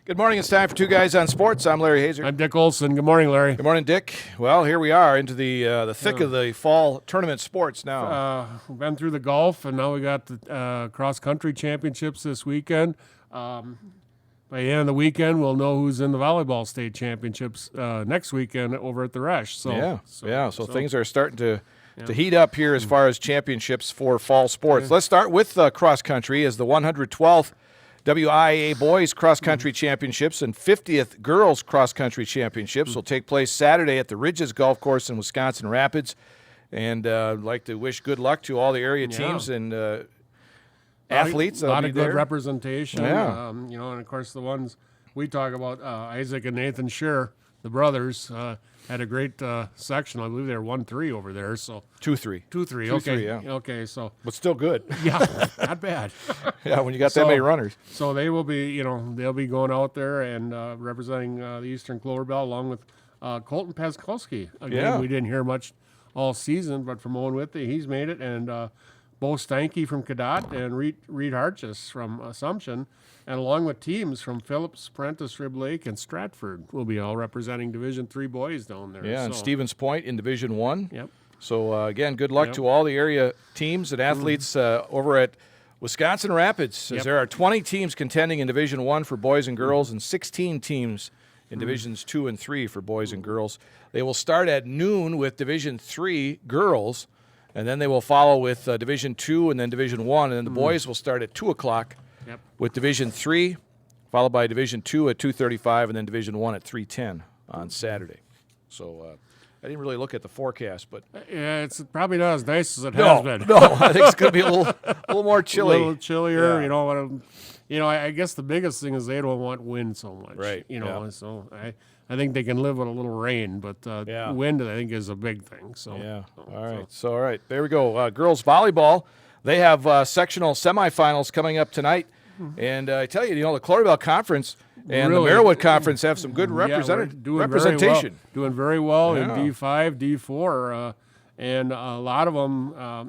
Good morning. It's time for Two Guys on Sports. I'm Larry Hazer. I'm Dick Olson. Good morning, Larry. Good morning, Dick. Well, here we are into the thick of the fall tournament sports now. We've been through the golf, and now we got the cross-country championships this weekend. By the end of the weekend, we'll know who's in the volleyball state championships next weekend over at the Resch. So things are starting to heat up here as far as championships for fall sports. Let's start with cross-country as the 112th WIAA Boys Cross Country Championships and 50th Girls Cross Country Championships will take place Saturday at the Ridges Golf Course in Wisconsin Rapids. And I'd like to wish good luck to all the area teams and athletes. A lot of good representation. Yeah. And of course the ones we talk about, Isaac and Nathan Scheer, the brothers, had a great section. I believe they were 1-3 over there. So 2-3. 2-3. 2-3, Okay. yeah. Okay. So. But still good. Yeah. Not bad. Yeah. When you got that many runners. So they will be, they'll be going out there and representing the Eastern Clover Belt along with Colton Peskowski. Again, we didn't hear much all season, but from Owen Whitney, he's made it, and Bo Stanky from Cadott and Reed Harchis from Assumption, and along with teams from Phillips, Prentice, Rib Lake, and Stratford will be all representing Division III boys down there. Yeah, and Stevens Point in Division I. Yep. So, again, good luck to all the area teams and athletes over at Wisconsin Rapids, as there are 20 teams contending in Division I for boys and girls and 16 teams in Divisions 2 and 3 for boys and girls. They will start at noon with Division III girls, and then they will follow with Division II and then Division I, and then the boys will start at 2 o'clock with Division III, followed by Division II at 2:35, and then Division I at 3:10 on Saturday. So I didn't really look at the forecast, but it's probably not as nice as it has been. No, I think it's going to be a little more chilly. A little chillier, I guess the biggest thing is they don't want wind so much. Right. So I think they can live with a little rain, but wind I think is a big thing. So all right. There we go. Girls volleyball. They have sectional semifinals coming up tonight. And I tell you, the Clover Belt Conference and the Merriwood Conference have some good representation. Doing very well in D5, D4, and a lot of them, a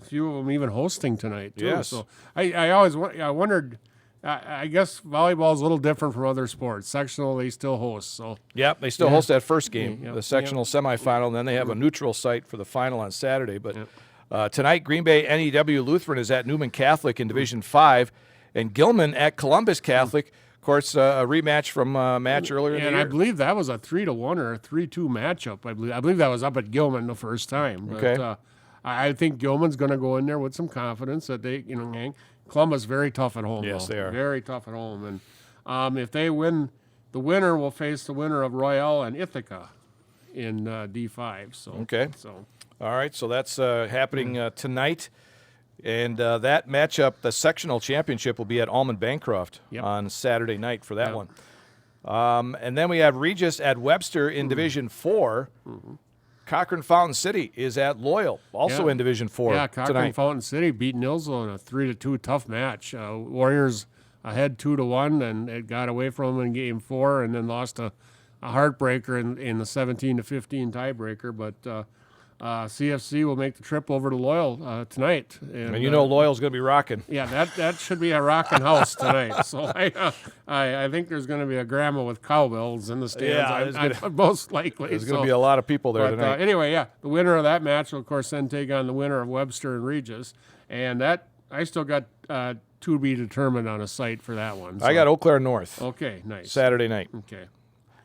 few of them even hosting tonight too. Yes. So I wondered. I guess volleyball is a little different from other sports. Sectional, they still host. So they still host that first game, the sectional semifinal, and then they have a neutral site for the final on Saturday. But tonight, Green Bay NEW Lutheran is at Newman Catholic in Division 5. And Gilman at Columbus Catholic, of course, a rematch from a match earlier in the year. And I believe that was a 3-1 or a 3-2 matchup. I believe that was up at Gilman the first time. But, I think Gilman's going to go in there with some confidence that they, Columbus very tough at home. Yes, they are very tough at home. And if they win, the winner will face the winner of Royale and Ithaca in D5. So all right. So that's happening tonight. And that matchup, the sectional championship, will be at Almond Bancroft on Saturday night for that one. And then we have Regis at Webster in Division 4. Cochran Fountain City is at Loyal, also in Division 4 Cochran tonight. Fountain City beat Nilsville in a 3-2 tough match. Warriors ahead 2-1, and it got away from them in Game 4, and then lost a heartbreaker in the 17-15 tiebreaker. But CFC will make the trip over to Loyal tonight. And Loyal's going to be rocking. Yeah, that should be a rocking house tonight. So I think there's going to be a grandma with cowbells in the stands. Most likely. There's going to be a lot of people there tonight. Anyway, the winner of that match will, of course, then take on the winner of Webster and Regis. And that I still got to be determined on a site for that one. So. I got Eau Claire North. Okay, nice. Saturday night. Okay.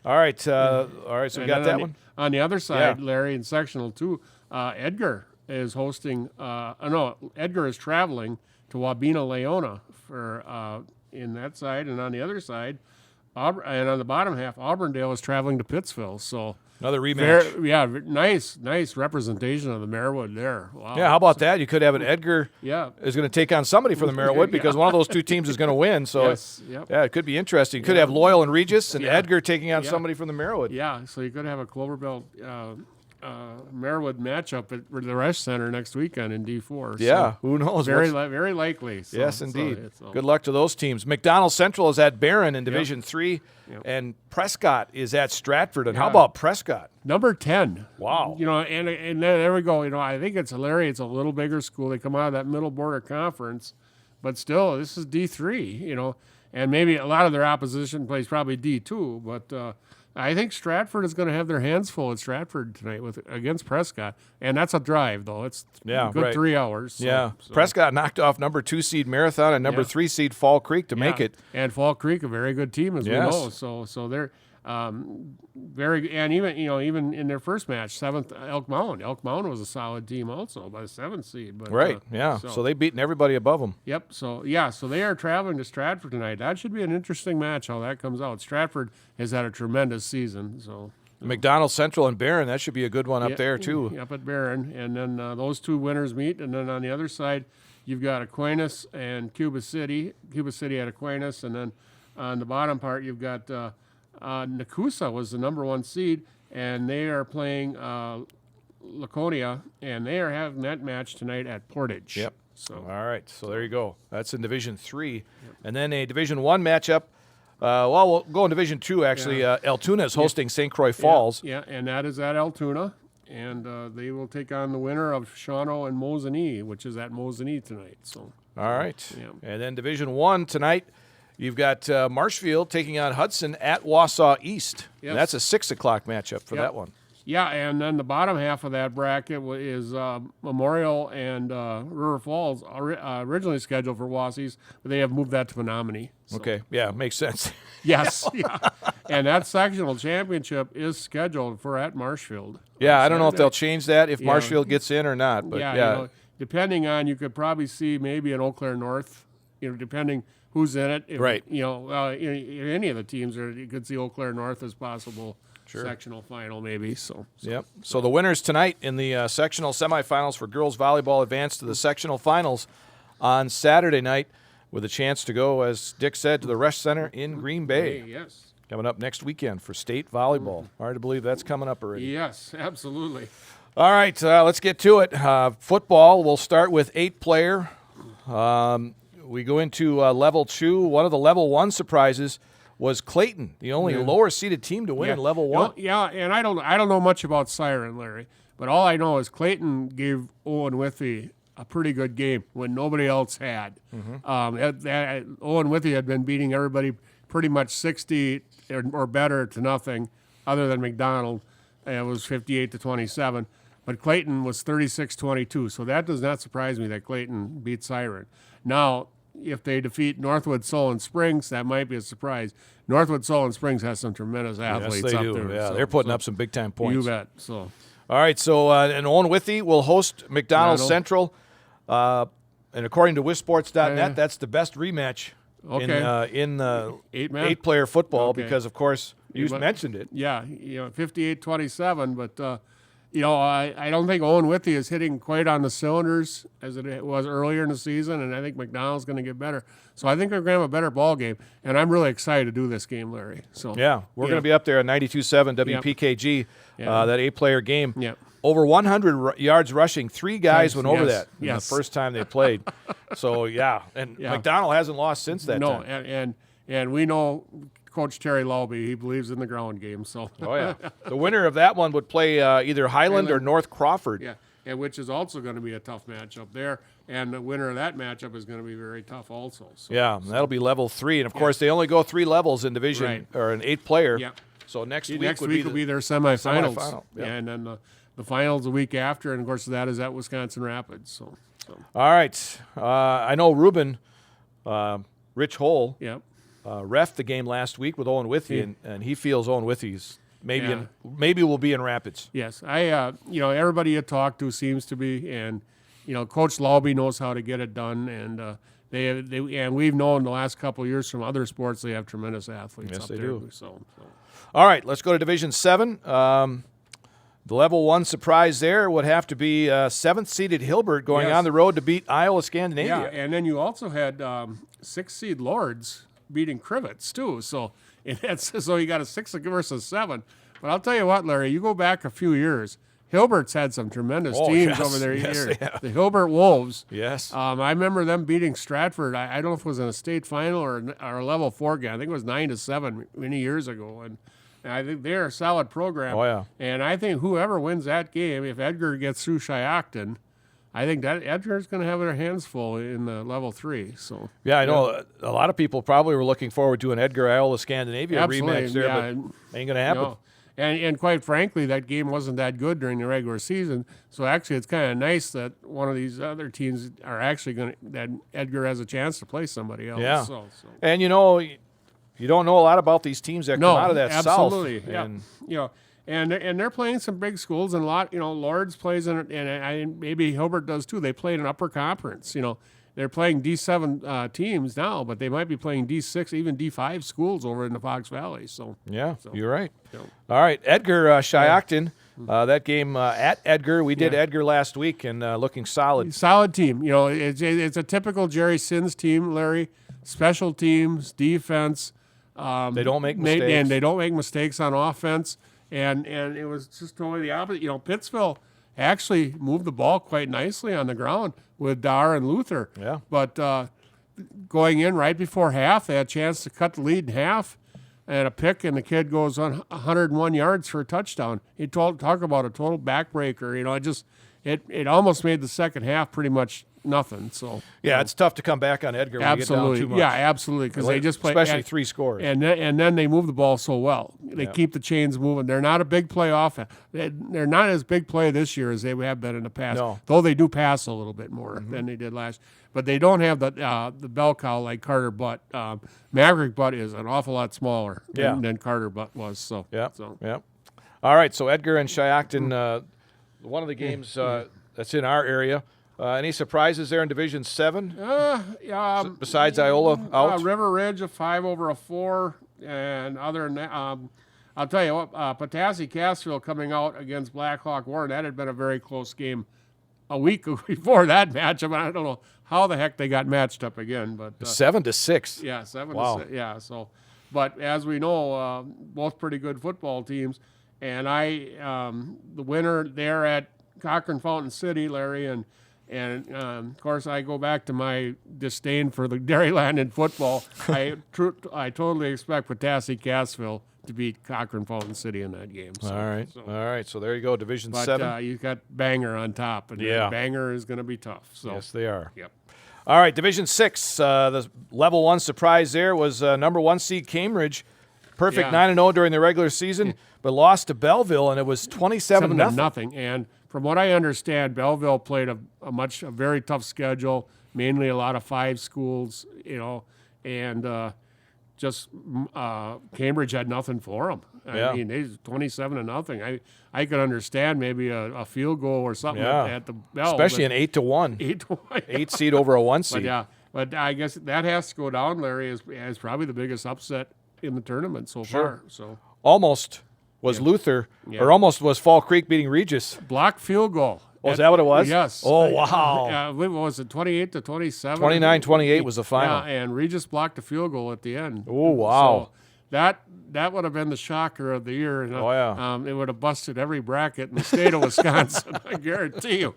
All right, so we got that one. On the other side, Larry, in sectional 2, Edgar is hosting. Edgar is traveling to Wabena, Leona for in that side, and on the other side, and on the bottom half, Auburndale is traveling to Pittsville. So another rematch. Nice representation of the Merriwood there. Wow. Yeah, how about that? You could have an Edgar is going to take on somebody from the Merriwood because one of those two teams is going to win. So, it could be interesting. You could have Loyal and Regis and Edgar taking on somebody from the Merriwood. Yeah, so you could have a Clover Belt Merriwood matchup at the Resch Center next weekend in D4. Yeah, who knows? Very likely. So, yes, indeed. Good luck to those teams. McDonald Central is at Barron in Division 3, and Prescott is at Stratford. And how about Prescott? Number 10. Wow. And then there we go. I think it's hilarious. It's a little bigger school. They come out of that middle border conference, but still, this is D3, and maybe a lot of their opposition plays probably D2, but I think Stratford is going to have their hands full at Stratford tonight against Prescott, and that's a drive though. It's good right. 3 hours. So. Prescott knocked off number 2 seed Marathon and number 3 seed Fall Creek to make it. And Fall Creek, a very good team as we know. So they're very, and even in their first match, 7th Elk Mound. Elk Mound was a solid team also by the 7th seed. But, So they've beaten everybody above them. Yep. So they are traveling to Stratford tonight. That should be an interesting match how that comes out. Stratford has had a tremendous season. So McDonald Central and Barron, that should be a good one up there too. Up at Barron, and then those two winners meet, and then on the other side, you've got Aquinas and Cuba City. Cuba City at Aquinas, and then on the bottom part, you've got. Nakusa was the number 1 seed, and they are playing Laconia, and they are having that match tonight at Portage. Yep. So all right. So there you go. That's in Division 3, and then a Division 1 matchup. We'll go in Division 2 actually. Altoona is hosting St. Croix Falls. Yeah, and that is at Altoona, and they will take on the winner of Shawano and Mosinee, which is at Mosinee tonight. So all right. And then Division 1 tonight. You've got Marshfield taking on Hudson at Wausau East. Yes. And that's a 6 o'clock matchup for that one. Yeah, and then the bottom half of that bracket is Memorial and River Falls, originally scheduled for Wausau, but they have moved that to Menominee. So. Okay, makes sense. Yes, and that sectional championship is scheduled for at Marshfield. Yeah, I don't know if they'll change that if Marshfield gets in or not. But depending on, you could probably see maybe an Eau Claire North, depending who's in it. Right. In any of the teams, or you could see Eau Claire North as possible sectional final maybe. So the winners tonight in the sectional semifinals for girls volleyball advance to the sectional finals on Saturday night with a chance to go, as Dick said, to the Resch Center in Green Bay. Yes. Coming up next weekend for state volleyball. Hard to believe that's coming up already. Yes, absolutely. All right, let's get to it. Football, we'll start with 8-player. We go into level 2. One of the level 1 surprises was Clayton, the only lower-seeded team to win in level 1. And I don't know much about Siren, Larry, but all I know is Clayton gave Owen Withey a pretty good game when nobody else had. Owen Withey had been beating everybody pretty much 60 or better to nothing, other than McDonald. It was 58-27. But Clayton was 36-22, so that does not surprise me that Clayton beat Siren. Now, if they defeat Northwood Solon Springs, that might be a surprise. Northwood Solon Springs has some tremendous athletes they up do. there. Yeah, they're putting up some big-time points. You bet. So, all right, so and Owen Withey will host McDonald Central. And according to WisSports.net, that's the best rematch in 8-player football because, of course, you mentioned it. Yeah, 58-27, but I don't think Owen Withey is hitting quite on the cylinders as it was earlier in the season, and I think McDonald's going to get better. So I think they're going to have a better ball game, and I'm really excited to do this game, Larry. So we're going to be up there at 92.7 WPKG, that 8-player game. Yep. Over 100 yards rushing. 3 guys went over that the first time they played. So, and McDonald hasn't lost since that time. No, and we know Coach Terry Lowby, he believes in the ground game. So the winner of that one would play either Highland or North Crawford. Yeah, and which is also going to be a tough matchup there. And the winner of that matchup is going to be very tough also. So, that'll be level 3. And, of course, they only go 3 levels in division or an 8-player. Yeah. So next week will be their semifinals. And then the finals the week after, and, of course, that is at Wisconsin Rapids. So. All right. I know Ruben, Rich Hole, ref the game last week with Owen Withey, and he feels Owen Withey's maybe will be in Rapids. Yes. Everybody you talk to seems to be, and, Coach Lowby knows how to get it done, and and we've known the last couple of years from other sports they have tremendous athletes. Yes, up they there. do. So. All right, let's go to Division 7. The level 1 surprise there would have to be 7th-seeded Hilbert going on the road to beat Iowa Scandinavia. Yeah, and then you also had 6th-seed Lords beating Crivets, too. So you got a 6 versus 7. But I'll tell you what, Larry, you go back a few years, Hilbert's had some tremendous teams over their years. The Hilbert Wolves. Yes. I remember them beating Stratford. I don't know if it was in a state final or a level 4 game. I think it was 9-7 many years ago. And I think they're a solid program. Oh, yeah. And I think whoever wins that game, if Edgar gets through Shiocton, I think that Edgar's going to have their hands full in the level 3. So yeah, I know a lot of people probably were looking forward to an Edgar Iola Scandinavia rematch there, but ain't going to happen. No. And quite frankly, that game wasn't that good during the regular season. So actually, it's kind of nice that one of these other teams are actually that Edgar has a chance to play somebody else. Yeah. So. And you don't know a lot about these teams that come out of that absolutely. South. Yeah. And they're playing some big schools, and a lot. Lords plays in it, and maybe Hilbert does too. They played an upper conference. They're playing D7 teams now, but they might be playing D6, even D5 schools over in the Fox Valley. So you're right. All right, Edgar Shiocton. That game at Edgar, we did Edgar last week, and looking solid. Solid team. It's a typical Jerry Sins team, Larry. Special teams, defense. They don't make mistakes, and they don't make mistakes on offense. And it was just totally the opposite. Pittsville actually moved the ball quite nicely on the ground with Dar and Luther. Yeah. But going in right before half, they had a chance to cut the lead in half and a pick, and the kid goes on 101 yards for a touchdown. Talk about a total backbreaker. It almost made the second half pretty much nothing. So it's tough to come back on Edgar when absolutely. you get down too much. Yeah, absolutely, because they just play especially 3 scores. And then they move the ball so well. They keep the chains moving. They're not a big play offense. They're not as big play this year as they have been in the past. No. Though they do pass a little bit more than they did last. But they don't have the bell cow like Carter Butt. Maverick Butt is an awful lot smaller than Carter Butt was. So All right, so Edgar and Shiocton, one of the games that's in our area. Any surprises there in Division 7? Besides Iola out? River Ridge, a 5 over a 4. And other than that, I'll tell you what, Petoskey Cassville coming out against Blackhawk Warren, that had been a very close game a week before that matchup. I don't know how the heck they got matched up again. But 7-6. Yeah, 7 wow. to 6. Yeah, so. But as we know, both pretty good football teams. And the winner there at Cochran Fountain City, Larry, and of course, I go back to my disdain for the Dairyland in football. I totally expect Petoskey Cassville to beat Cochran Fountain City in that game. So, all right. So there you go, Division 7. But you've got Bangor on top, and Bangor is going to be tough. So. Yes, they are. Yep. All right, Division 6, the level 1 surprise there was number 1 seed Cambridge. Perfect 9-0 during the regular season, but lost to Belleville, and it was 27-0. And from what I understand, Belleville played a very tough schedule, mainly a lot of 5 schools, and just Cambridge had nothing for them. I mean, they 27-0. I could understand maybe a field goal or something at the Bell, especially an 8-1. 8-1. 8 seed over a 1 seed. But I guess that has to go down, Larry, as probably the biggest upset in the tournament so far. So almost was Luther, or almost was Fall Creek beating Regis. Blocked field goal. Oh, is that what it was? Yes. Oh, wow. What was it, 28-27? 29-28 was the final. Yeah, and Regis blocked a field goal at the end. Oh, wow. So that would have been the shocker of the year. Oh, yeah. It would have busted every bracket in the state of Wisconsin, I guarantee you.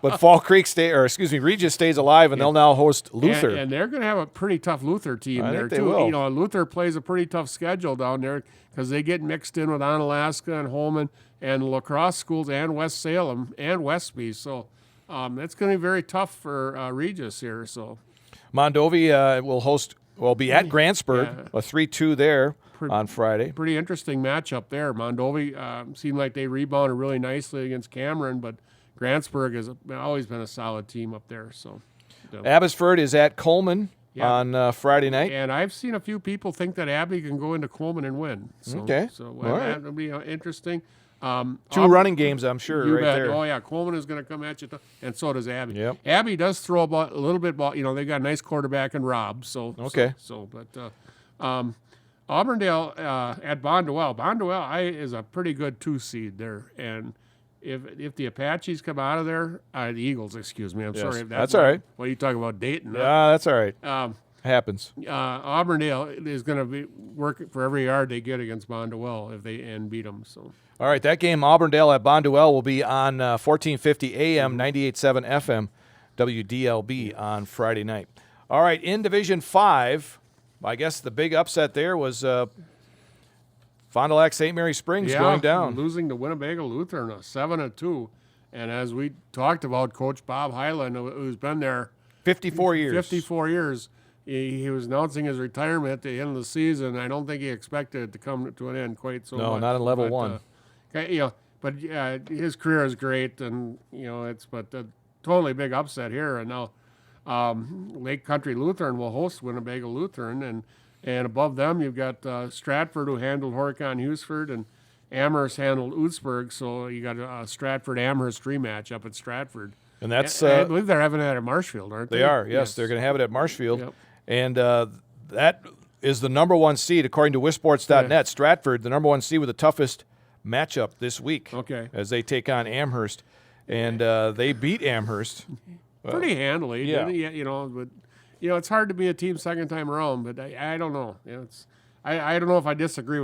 But Fall Creek Regis stays alive, and they'll now host Luther. And they're going to have a pretty tough Luther team I there, think they too. will. Luther plays a pretty tough schedule down there because they get mixed in with Onalaska and Holman and La Crosse schools and West Salem and Westby. So it's going to be very tough for Regis here. So Mondovi will be at Grantsburg, a 3-2 there on Friday. Pretty interesting matchup there. Mondovi seemed like they rebounded really nicely against Cameron, but Grantsburg has always been a solid team up there. So Abbotsford is at Coleman on Friday night. And I've seen a few people think that Abbey can go into Coleman and win. So, okay. So all right. that'll be interesting. 2 running games, I'm sure, you right bet. there. Oh, yeah. Coleman is going to come at you, and so does Abbey. Yep. Abbey does throw a little bit ball. They've got a nice quarterback in Rob. So okay. But Auburndale at Bonduelle. Bonduelle is a pretty good 2 seed there, and if the Apaches come out of there, the Eagles, excuse me. I'm sorry. If that's all right. What are you talking about, Dayton? Yeah, that's all right. Happens. Auburndale is going to be working for every yard they get against Bonduelle if they beat them. So. All right, that game, Auburndale at Bonduelle, will be on 1450 AM, 98.7 FM, WDLB on Friday night. All right, in Division 5, I guess the big upset there was Fond du Lac St. Mary Springs going down. Losing to Winnebago Lutheran, 7-2. And as we talked about, Coach Bob Hyland, who's been there 54 years. 54 years. He was announcing his retirement at the end of the season. I don't think he expected it to come to an end quite so much. No, not in level one. But his career is great, and it's a totally big upset here. And now Lake Country Lutheran will host Winnebago Lutheran, and above them you've got Stratford, who handled Horicon Hughesford, and Amherst handled Ootsburg. So you got a Stratford Amherst rematch up at Stratford. And that's I believe they're having that at Marshfield, aren't they? They are. Yes. They're going to have it at Marshfield. Yep. And that is the number one seed, according to Wisports.net. Yeah. Stratford, the number one seed with the toughest matchup this week. Okay. As they take on Amherst. And they beat Amherst. Pretty handily. Yeah. But it's hard to be a team second time around, but I don't know. I don't know if I agree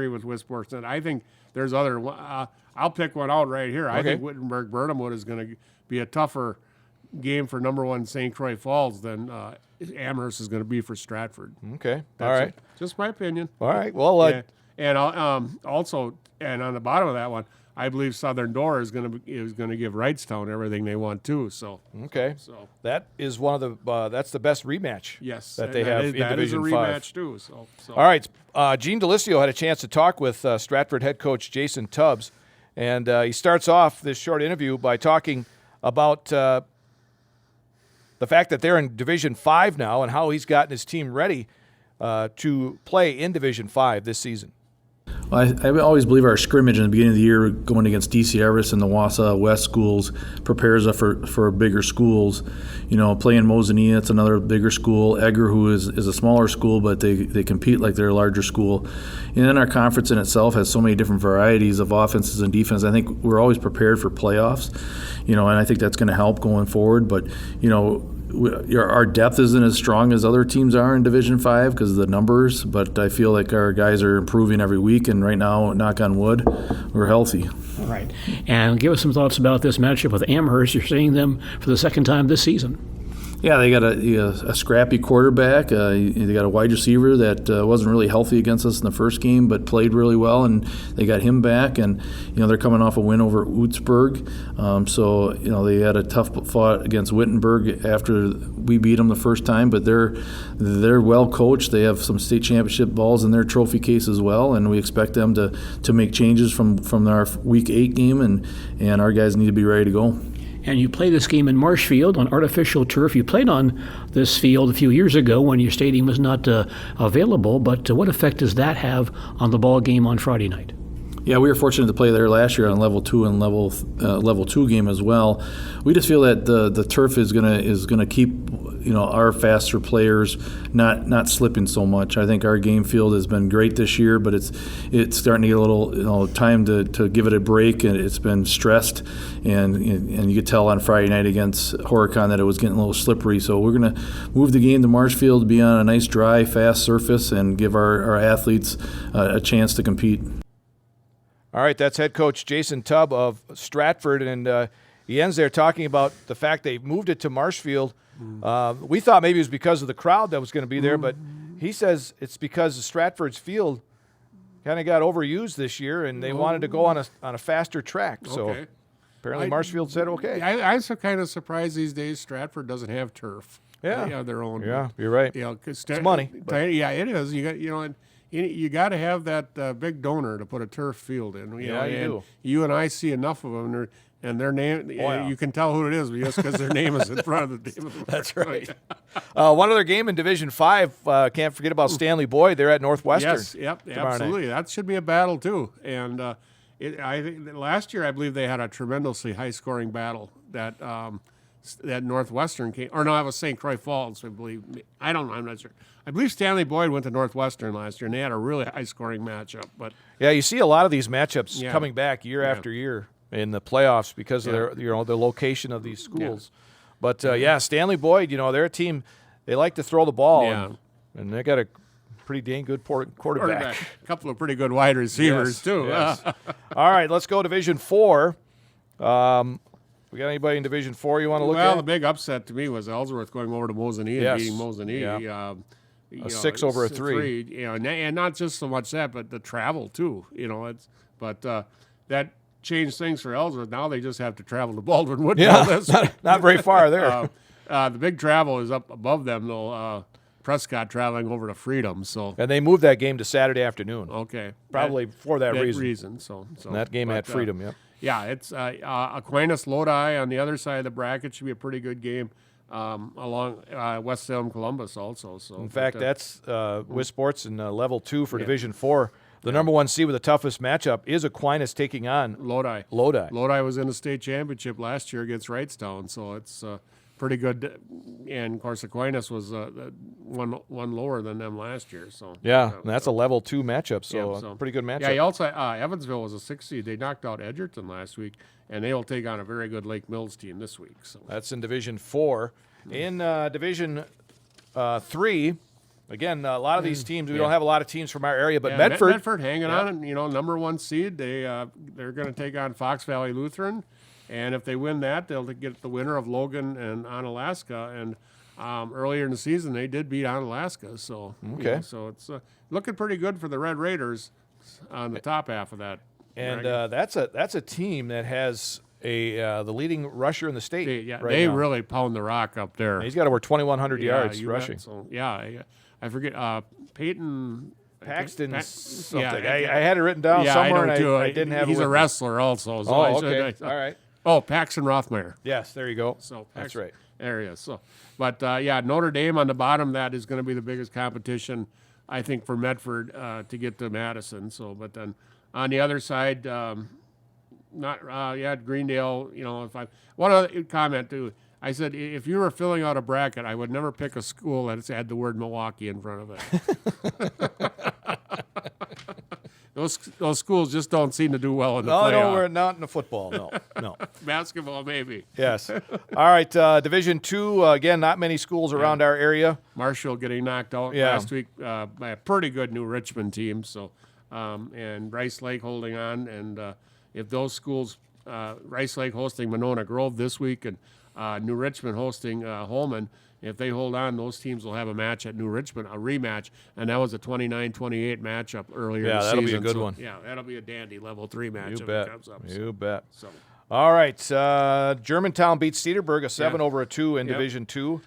with Wisports. I think there's other. I'll pick one out right here. I think Wittenberg-Burnhamwood is going to be a tougher game for number one St. Croix Falls than Amherst is going to be for Stratford. Okay. That's all right. it. Just my opinion. All right. Well, and also, and on the bottom of that one, I believe Southern Door is going to give Wrightstown everything they want too. So okay. So that is one of the that's the best rematch. Yes, that they have in that Division is a 5. rematch too. So. All right. Gene DeLisio had a chance to talk with Stratford head coach Jason Tubbs, and he starts off this short interview by talking about the fact that they're in Division 5 now and how he's gotten his team ready to play in Division 5 this season. I always believe our scrimmage in the beginning of the year going against DC Everest and the Wausau West schools prepares us for bigger schools. Playing Mosinee, it's another bigger school. Egger, who is a smaller school, but they compete like they're a larger school. And then our conference in itself has so many different varieties of offenses and defense. I think we're always prepared for playoffs, and I think that's going to help going forward. But, our depth isn't as strong as other teams are in Division 5 because of the numbers, but I feel like our guys are improving every week, and right now, knock on wood, we're healthy. All right. And give us some thoughts about this matchup with Amherst. You're seeing them for the second time this season. Yeah, they got a scrappy quarterback. They got a wide receiver that wasn't really healthy against us in the first game, but played really well, and they got him back. And they're coming off a win over Ootsburg, so they had a tough fought against Wittenberg after we beat them the first time. But they're well coached. They have some state championship balls in their trophy case as well, and we expect them to make changes from our Week 8 game, and our guys need to be ready to go. And you play this game in Marshfield on artificial turf. You played on this field a few years ago when your stadium was not available, but what effect does that have on the ball game on Friday night? Yeah, we were fortunate to play there last year on level 2 and level 2 game as well. We just feel that the turf is gonna keep our faster players not slipping so much. I think our game field has been great this year, but it's starting to get a little time to give it a break, and it's been stressed, and you could tell on Friday night against Horicon that it was getting a little slippery. So we're gonna move the game to Marshfield to be on a nice dry, fast surface and give our athletes a chance to compete. All right, that's head coach Jason Tubb of Stratford, and he ends there talking about the fact they moved it to Marshfield. We thought maybe it was because of the crowd that was going to be there, but he says it's because Stratford's field kind of got overused this year, and they wanted to go on a faster track. So apparently Marshfield said okay. I'm so kind of surprised these days Stratford doesn't have turf. Yeah, they have their own. Yeah, you're right. It's money. Yeah, it is. You got to have that big donor to put a turf field in. You do. You and I see enough of them, and their name. You can tell who it is just because their name is in front of the name of the That's right. One other game in Division 5. Can't forget about Stanley Boyd. They're at Northwestern. Yes, yep, absolutely. That should be a battle too. And I think that last year I believe they had a tremendously high-scoring battle that Northwestern came, or no, that was St. Croix Falls, I believe. I don't know. I'm not sure. I believe Stanley Boyd went to Northwestern last year, and they had a really high-scoring matchup. But yeah, you see a lot of these matchups coming back year after year in the playoffs because of the location of these schools. Yeah. But Stanley Boyd, they're a team. They like to throw the ball, and they got a pretty dang good quarterback. A couple of pretty good wide receivers too. Yes. All right, let's go Division 4. We got anybody in Division 4 you want to look at? Well, the big upset to me was Ellsworth going over to Mosinee and beating Mosinee. Yeah. A 6 over a 3. And not just so much that, but the travel too. That changed things for Ellsworth. Now they just have to travel to Baldwin Woodville. Yeah, not very far there. The big travel is up above them, though. Prescott traveling over to Freedom. So and they moved that game to Saturday afternoon. Okay. Probably for that reason. So and that game at Freedom, yeah. Yeah, it's Aquinas Lodi on the other side of the bracket should be a pretty good game. Along West Salem Columbus also. So in fact, that's with sports in level 2 for Division 4. The number 1 seed with the toughest matchup is Aquinas taking on Lodi. Lodi was in the state championship last year against Wrightstown, so it's pretty good. And of course, Aquinas was one lower than them last year. So and that's a level 2 matchup. So pretty good matchup. Yeah, he also Evansville was a 6 seed. They knocked out Edgerton last week, and they will take on a very good Lake Mills team this week. So that's in Division 4. In Division 3. Again, a lot of these teams, we don't have a lot of teams from our area, but Medford hanging on, and number 1 seed. They're going to take on Fox Valley Lutheran, and if they win that, they'll get the winner of Logan and Onalaska. And earlier in the season, they did beat Onalaska, so so it's looking pretty good for the Red Raiders on the top half of that. And that's a team that has the leading rusher in the state. They really pound the rock up there. And he's got over 2,100 yards rushing. So I forget Peyton Paxton something. I had it written down somewhere, and I didn't have it. He's a wrestler also. So okay. All right. Oh, Paxton Rothmeyer. Yes, there you go. So that's right. There he is. So, but Notre Dame on the bottom. That is going to be the biggest competition, I think, for Medford to get to Madison. So, but then on the other side, Greendale. One other comment too. I said, if you were filling out a bracket, I would never pick a school that had the word Milwaukee in front of it. Those schools just don't seem to do well in the playoff. No, we're not in the football. No. Basketball, maybe. Yes. All right, Division 2, again, not many schools around our area. Marshall getting knocked out last week by a pretty good New Richmond team. So, and Rice Lake holding on. And if those schools, Rice Lake hosting Monona Grove this week and New Richmond hosting Holman. If they hold on, those teams will have a match at New Richmond, a rematch, and that was a 29-28 matchup earlier in the season. Yeah, that'll be a good one. Yeah, that'll be a dandy level 3 matchup. You bet. That comes up. You bet. So. All right, Germantown beats Cedarburg, a 7-2 in Division 2.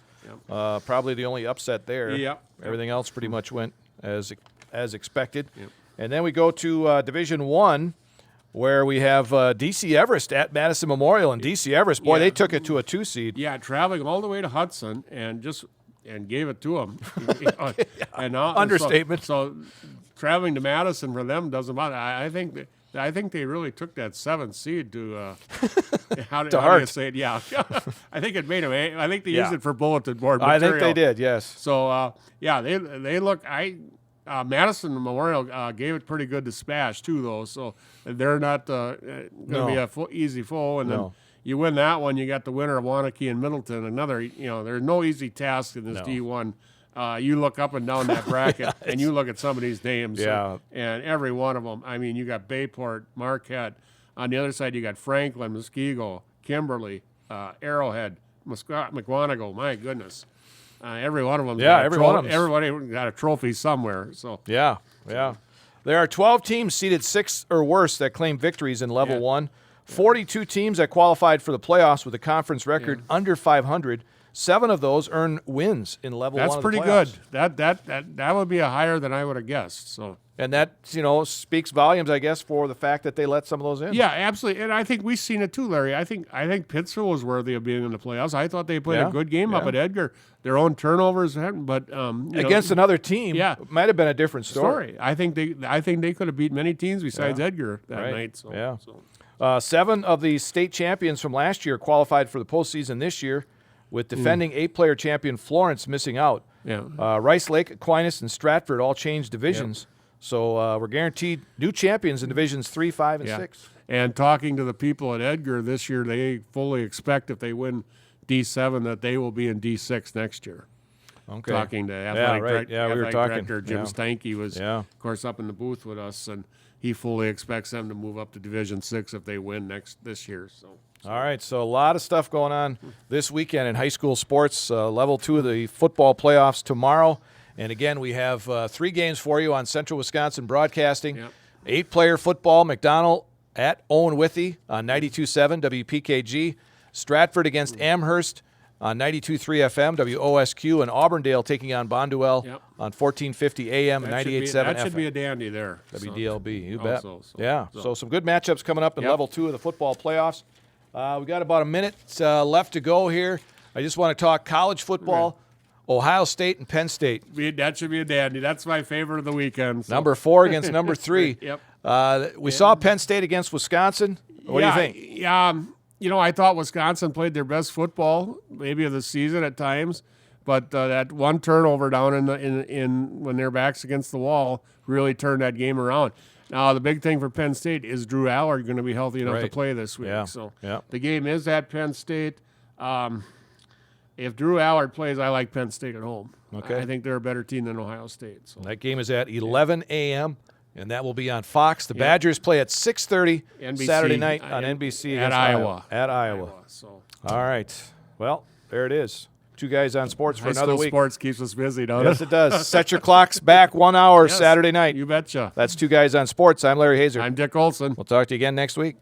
Yep. Probably the only upset there. Yep. Everything else pretty much went as expected. Yep. And then we go to Division 1. Where we have DC Everest at Madison Memorial, and DC Everest, boy, they took it to a 2 seed. Yeah, traveling all the way to Hudson and gave it to them. Understatement. So traveling to Madison for them doesn't matter. I think they really took that 7th seed to how do you say it? Yeah, I think it made them. I think they used it for bulletin board material. I think they did. Yes. So they look. Madison Memorial gave it pretty good to Spash too, though. So they're not going to be a easy foe. And then you win that one, you got the winner of Wanakee and Middleton. Another, there's no easy task in this D1. You look up and down that bracket, and you look at some of these names, and every one of them. I mean, you got Bayport, Marquette. On the other side, you got Franklin, Muskego, Kimberly, Arrowhead, McWanago. My goodness. Every one of them. Everybody got a trophy somewhere. So yeah. There are 12 teams seeded 6 or worse that claim victories in Level 1. 42 teams that qualified for the playoffs with a conference record under 500. 7 of those earn wins in Level 1. That's pretty good. That would be a higher than I would have guessed. So. And that, speaks volumes, I guess, for the fact that they let some of those in. Yeah, absolutely. And I think we've seen it too, Larry. I think Pittsville was worthy of being in the playoffs. I thought they played a good game up at Edgar. Their own turnovers, but against another team, it might have been a different story. I think they could have beat many teams besides Edgar that night. So, 7 of the state champions from last year qualified for the postseason this year, with defending 8-player champion Florence missing out. Yeah. Rice Lake, Aquinas, and Stratford all changed divisions. So we're guaranteed new champions in Divisions 3, 5, and 6. And talking to the people at Edgar this year, they fully expect if they win D7 that they will be in D6 next year. Okay. Talking to athletic director Jim Stanky Stanky was, of course, up in the booth with us, and he fully expects them to move up to Division 6 if they win this year. So. All right, so a lot of stuff going on this weekend in high school sports. Level 2 of the football playoffs tomorrow. And again, we have 3 games for you on Central Wisconsin Broadcasting. 8-player football, McDonald at Owen Withy on 92.7 WPKG. Stratford against Amherst on 92.3 FM WOSQ, and Auburndale taking on Bonduel on 1450 AM and 98.7 FM. That should be a dandy there. WDLB, you bet. Also, so some good matchups coming up in Level 2 of the football playoffs. We got about a minute left to go here. I just want to talk college football. Ohio State and Penn State. That should be a dandy. That's my favorite of the weekend. So. Number 4 against number 3. Yep. We saw Penn State against Wisconsin. What do you think? Yeah, I thought Wisconsin played their best football maybe of the season at times, but that one turnover down in when their backs against the wall really turned that game around. Now the big thing for Penn State is Drew Allard going to be healthy enough to play this week. So the game is at Penn State. If Drew Allard plays, I like Penn State at home. Okay. I think they're a better team than Ohio State. So. That game is at 11 a.m., and that will be on Fox. The Badgers play at 6:30 Saturday night on NBC at Iowa. At Iowa. So. All right. Well, there it is. 2 Guys on Sports for High another school week. Sports keeps us busy, don't it? Yes, it does. Set your clocks back 1 hour Saturday night. You betcha. That's 2 Guys on Sports. I'm Larry Hazer. I'm Dick Olson. We'll talk to you again next week.